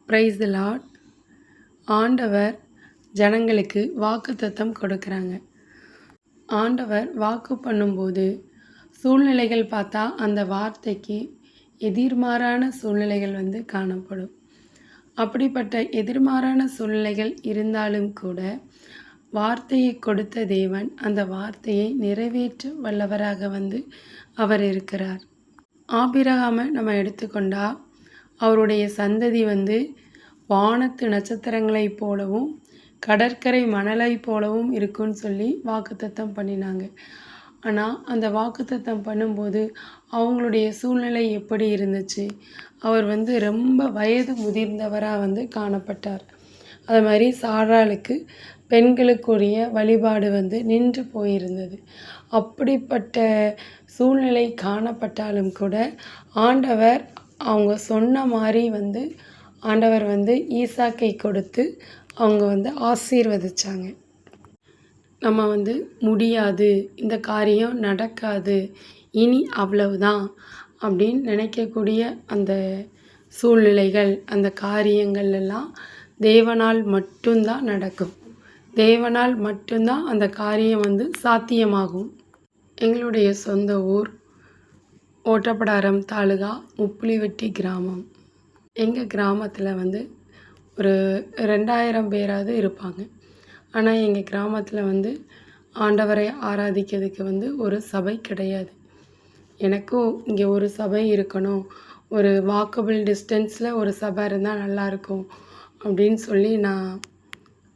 Praise the Lord. ஆண்டவர் ஜனங்களுக்கு வாக்குத்தத்தம் கொடுக்குறாங்க. ஆண்டவர் வாக்கு பண்ணும்போது சூழ்நிலைகள் பார்த்தா அந்த வார்த்தைக்கு எதிர்மாறான சூழ்நிலைகள் காணப்படும். அப்படிப்பட்ட எதிர்மாறான சூழ்நிலைகள் இருந்தாலும் கூட வார்த்தையை கொடுத்த தேவன் அந்த வார்த்தையை நிறைவேற்ற வல்லவராக அவர் இருக்கிறார். ஆபிரகாமை நம்ம எடுத்துக்கொண்டா அவருடைய சந்ததி வானத்து நட்சத்திரங்களைப் போலவும் கடற்கரை மணலை போலவும் இருக்குன்னு சொல்லி வாக்குத்தத்தம் பண்ணினாங்க. ஆனால் அந்த வாக்குத்தத்தம் பண்ணும்போது அவங்களுடைய சூழ்நிலை எப்படி இருந்துச்சு? அவர் ரொம்ப வயது முதிர்ந்தவராக காணப்பட்டார். அது மாதிரி சாராளுக்கு பெண்களுக்குரிய வழிபாடு நின்று போயிருந்தது. அப்படிப்பட்ட சூழ்நிலை காணப்பட்டாலும் கூட ஆண்டவர் அவங்க சொன்ன மாதிரி ஆண்டவர் ஈசாக்கை கொடுத்து அவங்க ஆசீர்வதிச்சாங்க. நம்ம முடியாது, இந்த காரியம் நடக்காது, இனி அவ்வளவுதான் அப்படின்னு நினைக்கக்கூடிய அந்த சூழ்நிலைகள், அந்த காரியங்கள் எல்லாம் தேவனால் மட்டும்தான் நடக்கும். தேவனால் மட்டும்தான் அந்த காரியம் சாத்தியமாகும். எங்களுடைய சொந்த ஊர் ஓட்டப்பிடாரம் தாலுகா முப்புலிவெட்டி கிராமம். எங்கள் கிராமத்தில் ஒரு 2000 பேராவது இருப்பாங்க. ஆனால் எங்கள் கிராமத்தில் ஆண்டவரை ஆராதிக்கிறதுக்கு ஒரு சபை கிடையாது. எனக்கும் இங்கே ஒரு சபை இருக்கணும், ஒரு வாக்கபிள் டிஸ்டன்ஸில் ஒரு சபை இருந்தால் நல்லாயிருக்கும் அப்படின்னு சொல்லி நான்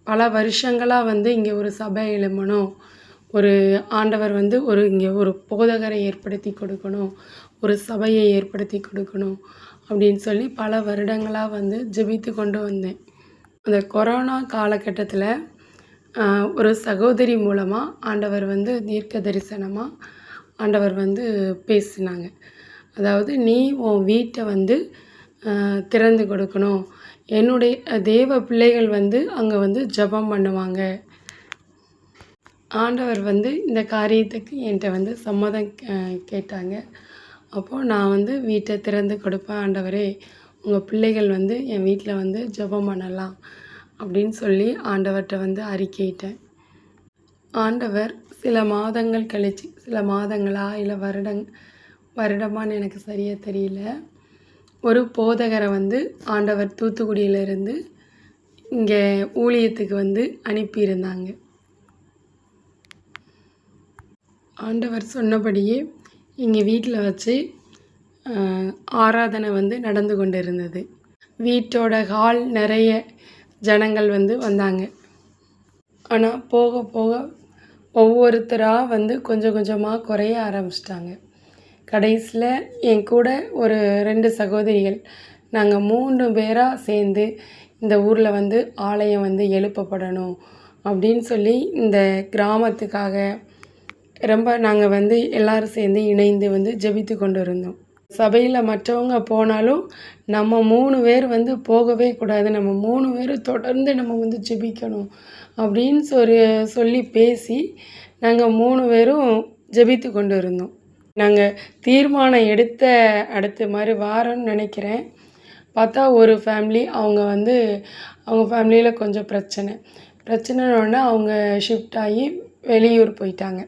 பல வருஷங்களாக இங்கே ஒரு சபை எழும்பணும், ஒரு ஆண்டவர் இங்கே ஒரு போதகரை ஏற்படுத்தி கொடுக்கணும், ஒரு சபையை ஏற்படுத்தி கொடுக்கணும் அப்படின்னு சொல்லி பல வருடங்களாக ஜெபித்து கொண்டு வந்தேன். அந்த கொரோனா காலகட்டத்தில் ஒரு சகோதரி மூலமாக ஆண்டவர் தீர்க்க தரிசனமாக ஆண்டவர் பேசினாங்க. அதாவது நீ உன் வீட்டை திறந்து கொடுக்கணும், என்னுடைய தேவ பிள்ளைகள் அங்கே ஜெபம் பண்ணுவாங்க. ஆண்டவர் இந்த காரியத்துக்கு என்கிட்ட சம்மதம் கேட்டாங்க. அப்போது நான் வீட்டை திறந்து கொடுப்பேன், ஆண்டவரே உங்கள் பிள்ளைகள் என் வீட்டில் ஜெபம் பண்ணலாம் அப்படின்னு சொல்லி ஆண்டவர்கிட்ட அறிக்கையிட்டேன். ஆண்டவர் சில மாதங்கள் கழிச்சு, சில மாதங்களா இல்லை வருடமானு எனக்கு சரியாக தெரியல, ஒரு போதகரை ஆண்டவர் தூத்துக்குடியிலேருந்து இங்கே ஊழியத்துக்கு அனுப்பியிருந்தாங்க. ஆண்டவர் சொன்னபடியே எங்கள் வீட்டில் வச்சு ஆராதனை நடந்து கொண்டு இருந்தது. வீட்டோட ஹால் நிறைய ஜனங்கள் வந்தாங்க. ஆனால் போக போக ஒவ்வொருத்தராக கொஞ்சம் கொஞ்சமாக குறைய ஆரம்பிச்சிட்டாங்க. கடைசியில் என் கூட ஒரு 2 சகோதரிகள், நாங்கள் 3 பேராக சேர்ந்து இந்த ஊரில் ஆலயம் எழுப்பப்படணும் அப்படின்னு சொல்லி இந்த கிராமத்துக்காக ரொம்ப நாங்கள் எல்லோரும் சேர்ந்து இணைந்து ஜெபித்து கொண்டு இருந்தோம். சபையில் மற்றவங்க போனாலும் நம்ம 3 பேர் போகவே கூடாது, நம்ம 3 பேர் தொடர்ந்து நம்ம ஜெபிக்கணும் அப்படின்னு சொல்லி பேசி நாங்கள் 3 பேரும் ஜெபித்து கொண்டு இருந்தோம். நாங்கள் தீர்மானம் எடுத்த அடுத்த மாதிரி வாரம்னு நினைக்கிறேன். பார்த்தா ஒரு ஃபேமிலி அவங்க அவங்க ஃபேமிலியில் கொஞ்சம் பிரச்சனைனோடனே அவங்க ஷிஃப்ட் ஆகி வெளியூர் போயிட்டாங்க.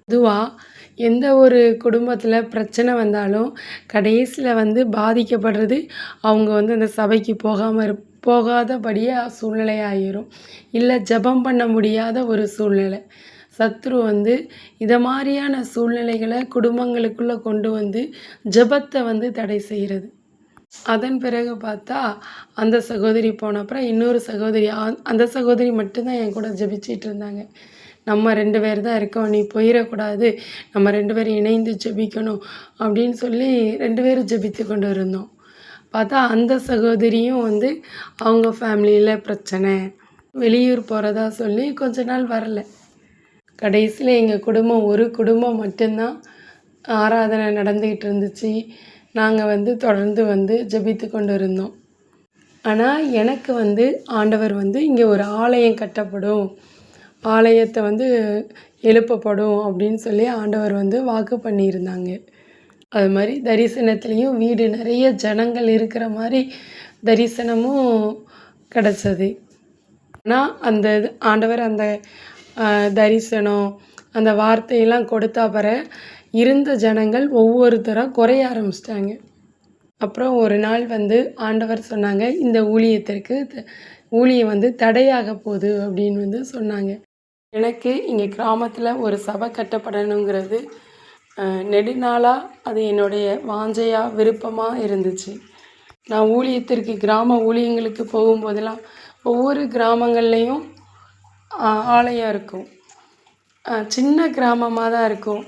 பொதுவாக எந்த ஒரு குடும்பத்தில் பிரச்சனை வந்தாலும் கடைசியில் பாதிக்கப்படுறது அவங்க அந்த சபைக்கு போகாதபடியாக சூழ்நிலை ஆகிரும், இல்லை ஜெபம் பண்ண முடியாத ஒரு சூழ்நிலை. சத்ரு இதை மாதிரியான சூழ்நிலைகளை குடும்பங்களுக்குள்ளே கொண்டு ஜெபத்தை தடை செய்கிறது. அதன் பிறகு பார்த்தா அந்த சகோதரி போன அப்புறம் இன்னொரு சகோதரி, அந்த சகோதரி மட்டும்தான் என் கூட ஜெபிச்சிட்டு இருந்தாங்க. நம்ம 2 பேர் தான் இருக்கோம், நீ போயிடக்கூடாது, நம்ம 2 பேரும் இணைந்து ஜெபிக்கணும் அப்படின்னு சொல்லி 2 பேரும் ஜெபித்து கொண்டு இருந்தோம். பார்த்தா அந்த சகோதரியும் அவங்க ஃபேமிலியில் பிரச்சனை, வெளியூர் போகிறதா சொல்லி கொஞ்ச நாள் வரலை. கடைசியில் எங்கள் குடும்பம் ஒரு குடும்பம் மட்டும்தான் ஆராதனை நடந்துக்கிட்டு இருந்துச்சு. நாங்கள் தொடர்ந்து ஜெபித்து கொண்டு இருந்தோம். ஆனால் எனக்கு ஆண்டவர் இங்கே ஒரு ஆலயம் கட்டப்படும், ஆலயத்தை எழுப்பப்படும் அப்படின்னு சொல்லி ஆண்டவர் வாக்கு பண்ணியிருந்தாங்க. அது மாதிரி தரிசனத்துலேயும் வீடு நிறைய ஜனங்கள் இருக்கிற மாதிரி தரிசனமும் கிடச்சது. ஆனால் அந்த ஆண்டவர் அந்த தரிசனம் அந்த வார்த்தையெல்லாம் கொடுத்தா இருந்த ஜனங்கள் ஒவ்வொருத்தராக குறைய ஆரம்பிச்சிட்டாங்க. அப்புறம் ஒரு நாள் ஆண்டவர் சொன்னாங்க, இந்த ஊழியத்திற்கு ஊழியம் தடையாக போகுது அப்படின்னு சொன்னாங்க. எனக்கு இங்கே கிராமத்தில் ஒரு சபை கட்டப்படணுங்கிறது நெடுநாளாக அது என்னுடைய வாஞ்சையாக விருப்பமாக இருந்துச்சு. நான் ஊழியத்திற்கு கிராம ஊழியங்களுக்கு போகும்போதெல்லாம் ஒவ்வொரு கிராமங்கள்லேயும் ஆலயம் இருக்கும். சின்ன கிராமமாக தான் இருக்கும்.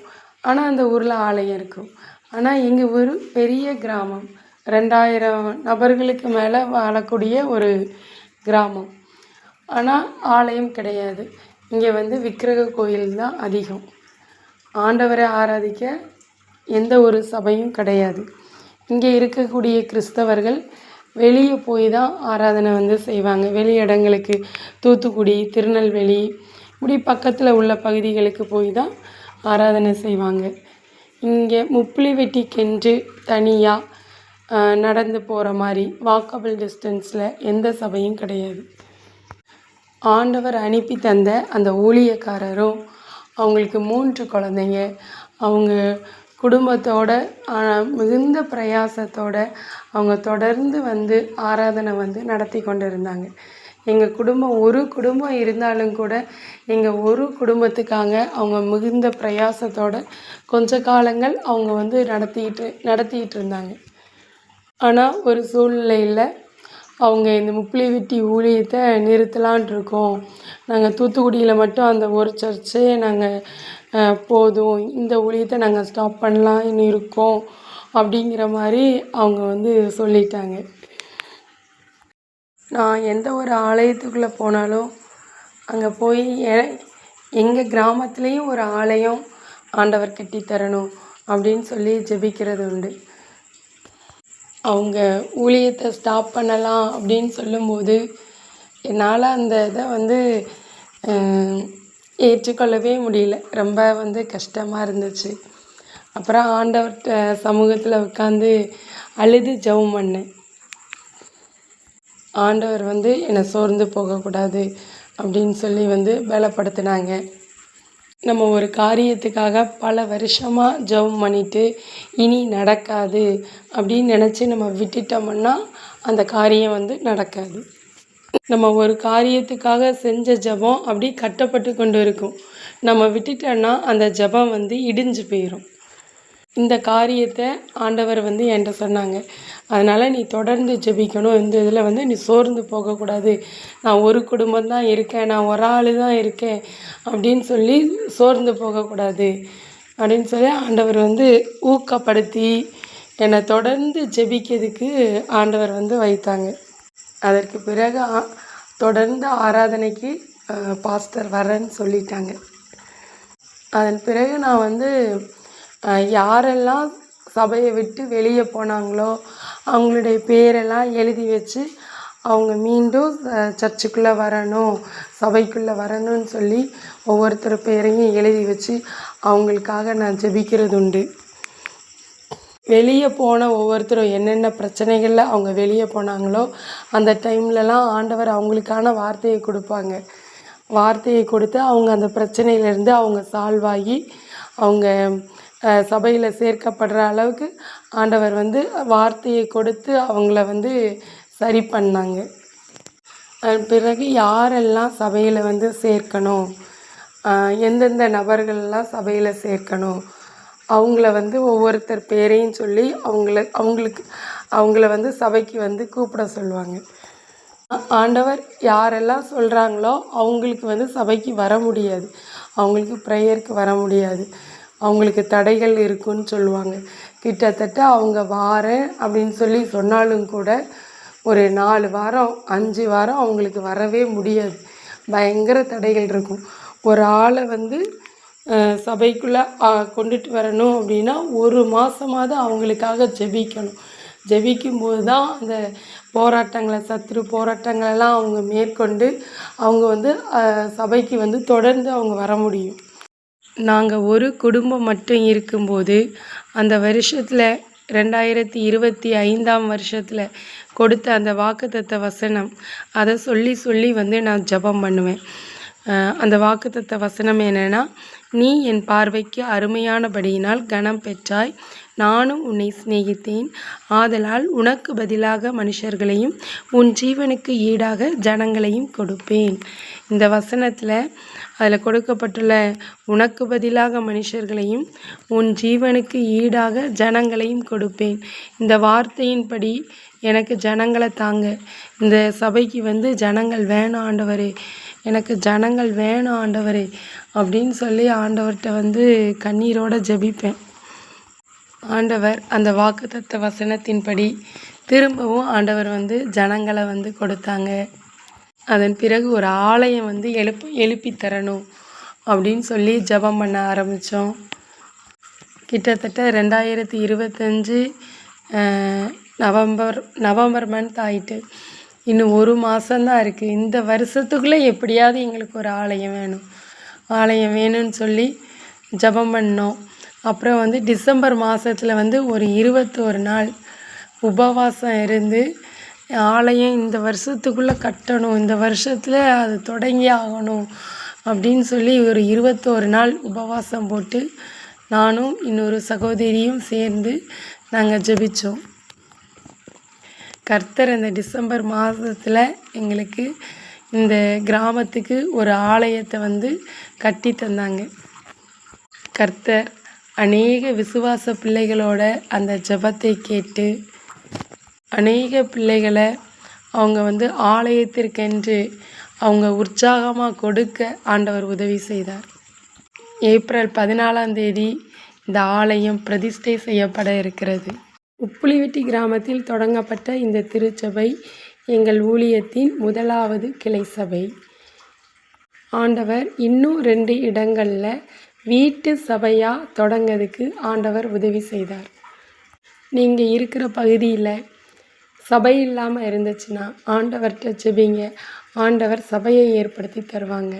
ஆனால் அந்த ஊரில் ஆலயம் இருக்கும். ஆனால் எங்கள் ஊர் பெரிய கிராமம். 2000 நபர்களுக்கு மேலே வாழக்கூடிய ஒரு கிராமம். ஆனால் ஆலயம் கிடையாது. இங்கே விக்கிரக கோயில் தான் அதிகம். ஆண்டவரை ஆராதிக்க எந்த ஒரு சபையும் கிடையாது. இங்கே இருக்கக்கூடிய கிறிஸ்தவர்கள் வெளியே போய் தான் ஆராதனை செய்வாங்க. வெளி இடங்களுக்கு தூத்துக்குடி, திருநெல்வேலி இப்படி பக்கத்தில் உள்ள பகுதிகளுக்கு போய் தான் ஆராதனை செய்வாங்க. இங்கே முப்புலிவெட்டிக்கென்று தனியாக நடந்து போகிற மாதிரி வாக்கபிள் டிஸ்டன்ஸில் எந்த சபையும் கிடையாது. ஆண்டவர் அனுப்பி தந்த அந்த ஊழியக்காரரும் அவங்களுக்கு 3 குழந்தைங்க, அவங்க குடும்பத்தோட மிகுந்த பிரயாசத்தோடு அவங்க தொடர்ந்து ஆராதனை நடத்தி கொண்டு இருந்தாங்க. எங்கள் குடும்பம் ஒரு குடும்பம் இருந்தாலும் கூட எங்கள் ஒரு குடும்பத்துக்காக அவங்க மிகுந்த பிரயாசத்தோடு கொஞ்ச காலங்கள் அவங்க நடத்திக்கிட்டு இருந்தாங்க. ஆனால் ஒரு சூழ்நிலையில் அவங்க இந்த முப்புலிவெட்டி ஊழியத்தை நிறுத்தலான் இருக்கோம். நாங்கள் தூத்துக்குடியில் மட்டும் அந்த ஒரு சர்ச்சே நாங்கள் போதும், இந்த ஊழியத்தை நாங்கள் ஸ்டாப் பண்ணலான்னு இருக்கோம் அப்படிங்கிற மாதிரி அவங்க சொல்லிட்டாங்க. நான் எந்த ஒரு ஆலயத்துக்குள்ளே போனாலும் அங்கே போய் எங்கள் கிராமத்துலேயும் ஒரு ஆலயம் ஆண்டவர் கட்டித்தரணும் அப்படின்னு சொல்லி ஜெபிக்கிறது உண்டு. அவங்க ஊழியத்தை ஸ்டாப் பண்ணலாம் அப்படின்னு சொல்லும்போது என்னால் அந்த இதை ஏற்றுக்கொள்ளவே முடியல. ரொம்ப கஷ்டமாக இருந்துச்சு. அப்புறம் ஆண்டவர்கிட்ட சமூகத்தில் உட்காந்து அழுது ஜெபம் பண்ணேன். ஆண்டவர் என்னை சோர்ந்து போகக்கூடாது அப்படின்னு சொல்லி பலப்படுத்தினாங்க. நம்ம ஒரு காரியத்துக்காக பல வருஷமாக ஜெபம் பண்ணிவிட்டு இனி நடக்காது அப்படின்னு நினச்சி நம்ம விட்டுட்டோம்னா அந்த காரியம் நடக்காது. நம்ம ஒரு காரியத்துக்காக செஞ்ச ஜெபம் அப்படி கட்டப்பட்டு கொண்டு இருக்கும். நம்ம விட்டுட்டோன்னா அந்த ஜெபம் இடிஞ்சு போயிடும். இந்த காரியத்தை ஆண்டவர் என்கிட்ட சொன்னாங்க. அதனால் நீ தொடர்ந்து ஜெபிக்கணும். இந்த இதில் நீ சோர்ந்து போகக்கூடாது. நான் ஒரு குடும்பம் தான் இருக்கேன், நான் ஒரு ஆள் தான் இருக்கேன் அப்படின்னு சொல்லி சோர்ந்து போகக்கூடாது அப்படின்னு சொல்லி ஆண்டவர் ஊக்கப்படுத்தி என்னை தொடர்ந்து ஜெபிக்கிறதுக்கு ஆண்டவர் வைத்தாங்க. அதற்கு பிறகு தொடர்ந்து ஆராதனைக்கு பாஸ்டர் வரேன்னு சொல்லிட்டாங்க. அதன் பிறகு நான் யாரெல்லாம் சபையை விட்டு வெளியே போனாங்களோ அவங்களுடைய பேரெல்லாம் எழுதி வச்சு அவங்க மீண்டும் சர்ச்சுக்குள்ளே வரணும், சபைக்குள்ளே வரணும்னு சொல்லி ஒவ்வொருத்தர் பேரையும் எழுதி வச்சு அவங்களுக்காக நான் ஜெபிக்கிறது உண்டு. வெளியே போன ஒவ்வொருத்தரும் என்னென்ன பிரச்சனைகளில் அவங்க வெளியே போனாங்களோ அந்த டைம்லலாம் ஆண்டவர் அவங்களுக்கான வார்த்தையை கொடுப்பாங்க. வார்த்தையை கொடுத்து அவங்க அந்த பிரச்சனையிலேருந்து அவங்க சால்வ் ஆகி அவங்க சபையில் சேர்க்கப்படுற அளவுக்கு ஆண்டவர் வார்த்தையை கொடுத்து அவங்கள சரி பண்ணாங்க. அதன் பிறகு யாரெல்லாம் சபையில் சேர்க்கணும், எந்தெந்த நபர்களெல்லாம் சபையில் சேர்க்கணும், அவங்கள ஒவ்வொருத்தர் பேரையும் சொல்லி அவங்கள சபைக்கு கூப்பிட சொல்லுவாங்க. ஆண்டவர் யாரெல்லாம் சொல்கிறாங்களோ அவங்களுக்கு சபைக்கு வர முடியாது, அவங்களுக்கு ப்ரேயருக்கு வர முடியாது, அவங்களுக்கு தடைகள் இருக்குன்னு சொல்லுவாங்க. கிட்டத்தட்ட அவங்க வாரேன் அப்படின்னு சொல்லி சொன்னாலும் கூட ஒரு 4 வாரம் 5 வாரம் அவங்களுக்கு வரவே முடியாது. பயங்கர தடைகள் இருக்கும். ஒரு ஆளை சபைக்குள்ளே கொண்டுட்டு வரணும் அப்படின்னா 1 மாதமாவது அவங்களுக்காக ஜெபிக்கணும். ஜெபிக்கும்போது தான் அந்த போராட்டங்களை சத்துரு போராட்டங்களெல்லாம் அவங்க மேற்கொண்டு அவங்க சபைக்கு தொடர்ந்து அவங்க வர முடியும். நாங்கள் ஒரு குடும்பம் மட்டும் இருக்கும்போது அந்த வருஷத்தில் 2025ஆம் வருஷத்தில் கொடுத்த அந்த வாக்குத்தத்த வசனம், அதை சொல்லி சொல்லி வந்து நான் ஜெபம் பண்ணுவேன். அந்த வாக்குத்தத்த வசனம் என்னென்னா, நீ என் பார்வைக்கு அருமையானபடியினால் கனம் பெற்றாய், நானும் உன்னை சிநேகித்தேன், ஆதலால் உனக்கு பதிலாக மனுஷர்களையும் உன் ஜீவனுக்கு ஈடாக ஜனங்களையும் கொடுப்பேன். இந்த வசனத்தில் அதில் கொடுக்கப்பட்டுள்ள உனக்கு பதிலாக மனுஷர்களையும் உன் ஜீவனுக்கு ஈடாக ஜனங்களையும் கொடுப்பேன். இந்த வார்த்தையின்படி எனக்கு ஜனங்களை தாங்க. இந்த சபைக்கு வந்து ஜனங்கள் வேணும் ஆண்டவரே, எனக்கு ஜனங்கள் வேணும் ஆண்டவரே அப்படின்னு சொல்லி ஆண்டவர்கிட்ட வந்து கண்ணீரோடு ஜெபிப்பேன். ஆண்டவர் அந்த வாக்குத்தத்த வசனத்தின்படி திரும்பவும் ஆண்டவர் வந்து ஜனங்களை வந்து கொடுத்தாங்க. அதன் பிறகு ஒரு ஆலயம் வந்து எழுப்பி தரணும் அப்படின்னு சொல்லி ஜெபம் பண்ண ஆரம்பித்தோம். கிட்டத்தட்ட 2025 நவம்பர் மந்த் ஆயிட்டு. இன்னும் ஒரு மாதம்தான் இருக்குது. இந்த வருஷத்துக்குள்ளே எப்படியாவது எங்களுக்கு ஒரு ஆலயம் வேணும்னு சொல்லி ஜெபம் பண்ணோம். அப்புறம் வந்து டிசம்பர் மாதத்தில் வந்து ஒரு 21 நாள் உபவாசம் இருந்து ஆலயம் இந்த வருஷத்துக்குள்ளே கட்டணும், இந்த வருஷத்தில் அது தொடங்கி ஆகணும் அப்படின்னு சொல்லி ஒரு 21 நாள் உபவாசம் போட்டு நானும் இன்னொரு சகோதரியும் சேர்ந்து நாங்கள் ஜெபித்தோம். கர்த்தர் அந்த டிசம்பர் மாதத்தில் எங்களுக்கு இந்த கிராமத்துக்கு ஒரு ஆலயத்தை வந்து கட்டி தந்தாங்க. கர்த்தர் அநேக விசுவாச பிள்ளைகளோட அந்த ஜெபத்தை கேட்டு அநேக பிள்ளைகளை அவங்க வந்து ஆலயத்திற்கென்று அவங்க உற்சாகமாக கொடுக்க ஆண்டவர் உதவி செய்தார். ஏப்ரல் 14ஆம் தேதி இந்த ஆலயம் பிரதிஷ்டை செய்யப்பட இருக்கிறது. உப்புளிவெட்டி கிராமத்தில் தொடங்கப்பட்ட இந்த திருச்சபை எங்கள் ஊழியத்தின் முதலாவது கிளை சபை. ஆண்டவர் இன்னும் 2 இடங்களில் வீட்டு சபையாக தொடங்கிறதுக்கு ஆண்டவர் உதவி செய்தார். நீங்கள் இருக்கிற பகுதியில் சபை இல்லாமல் இருந்துச்சுன்னா ஆண்டவர்கிட்ட ஜெபிங்க, ஆண்டவர் சபையை ஏற்படுத்தி தருவாங்க.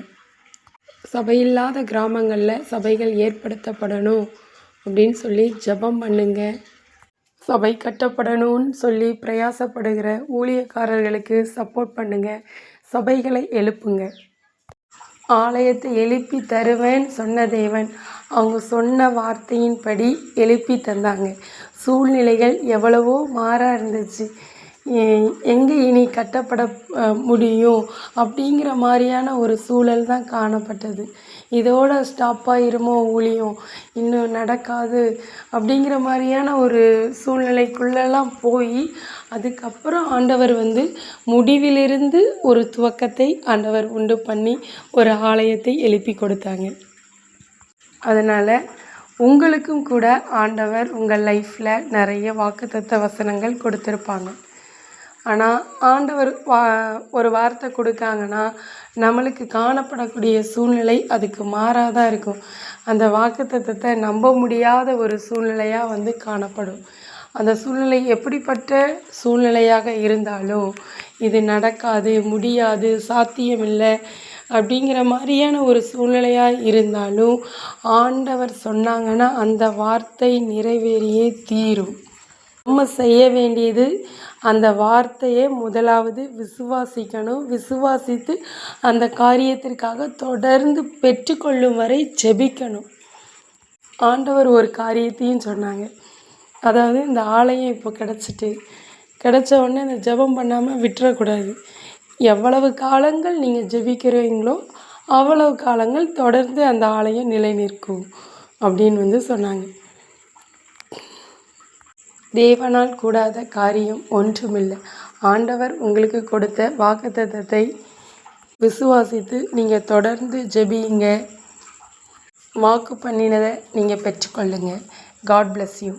சபையில்லாத கிராமங்களில் சபைகள் ஏற்படுத்தப்படணும் அப்படின்னு சொல்லி ஜெபம் பண்ணுங்க. சபை கட்டப்படணும்னு சொல்லி பிரயாசப்படுகிற ஊழியக்காரர்களுக்கு சப்போர்ட் பண்ணுங்க. சபைகளை எழுப்புங்க. ஆலயத்தை எழுப்பி தருவேன்னு சொன்ன தேவன் அவங்க சொன்ன வார்த்தையின்படி எழுப்பி தந்தாங்க. சூழ்நிலைகள் எவ்வளவோ மாற இருந்துச்சு. எங்கே இனி கட்டப்பட முடியும் அப்படிங்கிற மாதிரியான ஒரு சூழல் தான் காணப்பட்டது. இதோட ஸ்டாப் ஆயிருமோ ஊழியம், இன்னும் நடக்காது அப்படிங்கிற மாதிரியான ஒரு சூழ்நிலைக்குள்ளெல்லாம் போய் அதுக்கப்புறம் ஆண்டவர் வந்து முடிவிலிருந்து ஒரு துவக்கத்தை ஆண்டவர் உண்டு பண்ணி ஒரு ஆலயத்தை எழுப்பி கொடுத்தாங்க. அதனால் உங்களுக்கும் கூட ஆண்டவர் உங்கள் லைஃப்பில் நிறைய வாக்குத்தத்த வசனங்கள் கொடுத்துருப்பாங்க. ஆனால் ஆண்டவர் ஒரு வார்த்தை கொடுக்காங்கன்னா நம்மளுக்கு காணப்படக்கூடிய சூழ்நிலை அதுக்கு மாறாதான் இருக்கும். அந்த வாக்குத்தத்தத்தை நம்ப முடியாத ஒரு சூழ்நிலையாக வந்து காணப்படும். அந்த சூழ்நிலை எப்படிப்பட்ட சூழ்நிலையாக இருந்தாலும் இது நடக்காது, முடியாது, சாத்தியமில்லை அப்படிங்கிற மாதிரியான ஒரு சூழ்நிலையாக இருந்தாலும் ஆண்டவர் சொன்னாங்கன்னா அந்த வார்த்தை நிறைவேறியே தீரும். நம்ம செய்ய வேண்டியது அந்த வார்த்தையை முதலாவது விசுவாசிக்கணும். விசுவாசித்து அந்த காரியத்திற்காக தொடர்ந்து பெற்றுக்கொள்ளும் வரை ஜெபிக்கணும். ஆண்டவர் ஒரு காரியத்தையும் சொன்னாங்க. அதாவது இந்த ஆலயம் இப்போ கிடச்ச உடனே அந்த ஜெபம் பண்ணாமல் விட்டுறக்கூடாது. எவ்வளவு காலங்கள் நீங்கள் ஜெபிக்கிறீங்களோ அவ்வளவு காலங்கள் தொடர்ந்து அந்த ஆலயம் நிலை நிற்கும் அப்படின்னு வந்து சொன்னாங்க. தேவனால் கூடாத காரியம் ஒன்றுமில்லை. ஆண்டவர் உங்களுக்கு கொடுத்த வாக்குத்தத்தத்தை விசுவாசித்து நீங்கள் தொடர்ந்து ஜெபியுங்க. வாக்கு பண்ணினதை நீங்கள் பெற்றுக்கொள்ளுங்க. God bless you.